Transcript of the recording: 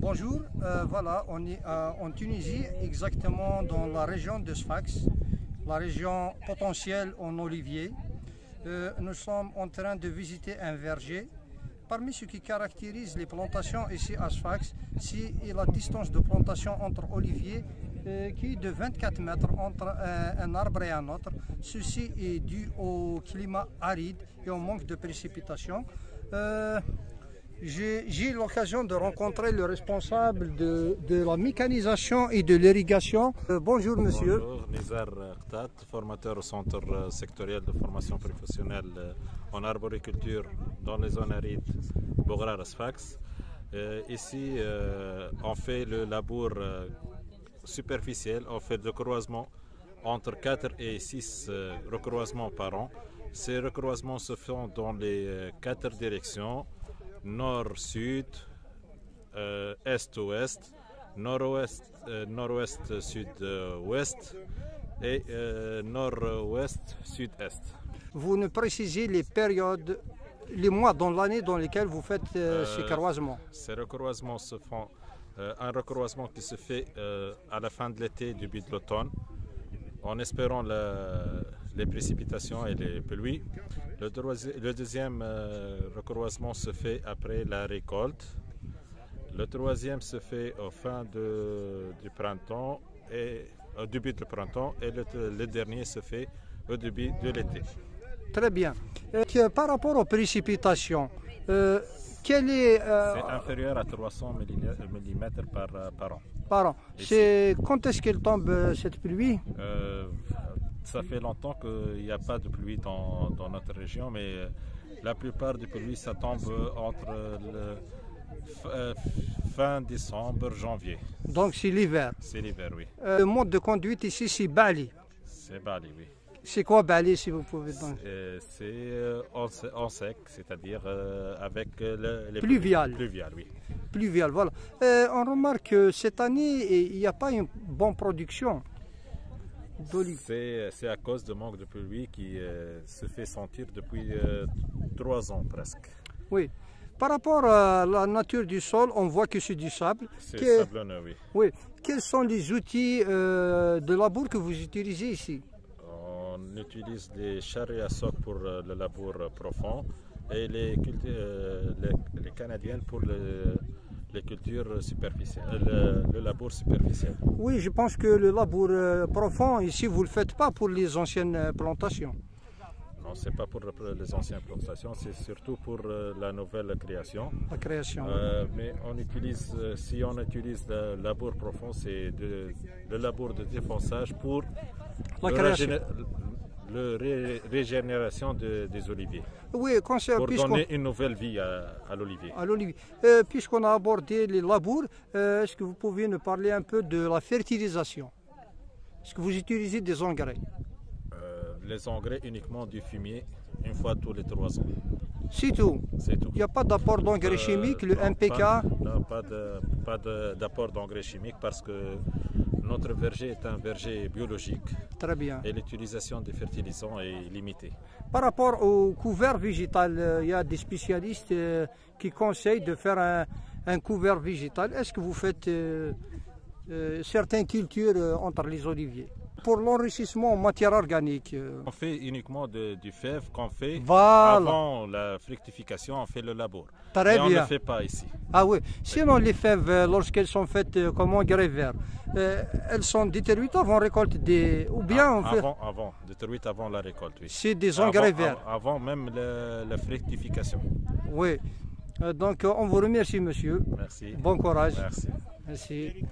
Bonjour, voilà, on est en Tunisie, exactement dans la région de Sfax, la région potentielle en olivier. Nous sommes en train de visiter un verger. Parmi ce qui caractérise les plantations ici à Sfax, c'est la distance de plantation entre oliviers qui est de 24 mètres entre un arbre et un autre. Ceci est dû au climat aride et au manque de précipitations. J'ai eu l'occasion de rencontrer le responsable de la mécanisation et de l'irrigation. Bonjour monsieur. Bonjour, Nizar Khtat, formateur au centre sectoriel de formation professionnelle en arboriculture dans les zones arides Bograr-Sfax. Ici, on fait le labour superficiel, on fait le recroisement entre 4 et 6 recroisements par an. Ces recroisements se font dans les 4 directions. Nord-sud, est-ouest, nord-ouest, sud-ouest et nord-ouest, sud-est. Vous nous précisez les périodes, les mois dans l'année dans lesquels vous faites ces croisements? Ces recroisements se font, un recroisement qui se fait à la fin de l'été, début de l'automne, en espérant les précipitations et les pluies. Le deuxième recroisement se fait après la récolte. Le troisième se fait au fin du printemps et au début du printemps, et le dernier se fait au début de l'été. Très bien. Par rapport aux précipitations, quel est... C'est inférieur à 300 mm par an. Par an. Quand est-ce qu'elle tombe cette pluie? Ça fait longtemps qu'il n'y a pas de pluie dans notre région, mais la plupart des pluies, ça tombe entre fin décembre, janvier. Donc c'est l'hiver? C'est l'hiver, oui. Le mode de conduite ici, c'est Bali? C'est Bali, oui. C'est quoi Bali, si vous pouvez dire? C'est en sec, c'est-à-dire avec les pluvial. Pluvial, oui. Pluvial, voilà. On remarque que cette année, il n'y a pas une bonne production d'olives. C'est à cause du manque de pluie qui se fait sentir depuis 3 ans presque. Oui. Par rapport à la nature du sol, on voit que c'est du sable. C'est sablonneux, oui. Oui. Quels sont les outils de labour que vous utilisez ici? On utilise des charrettes à soc pour le labour profond et les canadiennes pour les cultures superficielles, le labour superficiel. Oui, je pense que le labour profond, ici, vous ne le faites pas pour les anciennes plantations. Non, ce n'est pas pour les anciennes plantations, c'est surtout pour la nouvelle création. La création. Mais on utilise, si on utilise le labour profond, c'est le labour de défonçage pour la création. La régénération des oliviers. Oui, pour donner une nouvelle vie à l'olivier. Puisqu'on a abordé les labours, est-ce que vous pouvez nous parler un peu de la fertilisation? Est-ce que vous utilisez des engrais? Les engrais uniquement du fumier, une fois tous les 3 ans. C'est tout? C'est tout. Il n'y a pas d'apport d'engrais chimiques, le NPK? Non, pas d'apport d'engrais chimiques parce que notre verger est un verger biologique. Très bien. Et l'utilisation des fertilisants est limitée. Par rapport au couvert végétal, il y a des spécialistes qui conseillent de faire un couvert végétal. Est-ce que vous faites certaines cultures entre les oliviers? Pour l'enrichissement en matière organique. On fait uniquement du fève qu'on fait avant la fructification, on fait le labour. Très bien. On ne le fait pas ici. Ah oui, sinon les fèves, lorsqu'elles sont faites comme engrais vert, elles sont détruites avant récolte ou bien détruites avant la récolte, oui. C'est des engrais verts. Avant même la fructification. Oui, donc on vous remercie monsieur. Merci. Bon courage. Merci. Merci.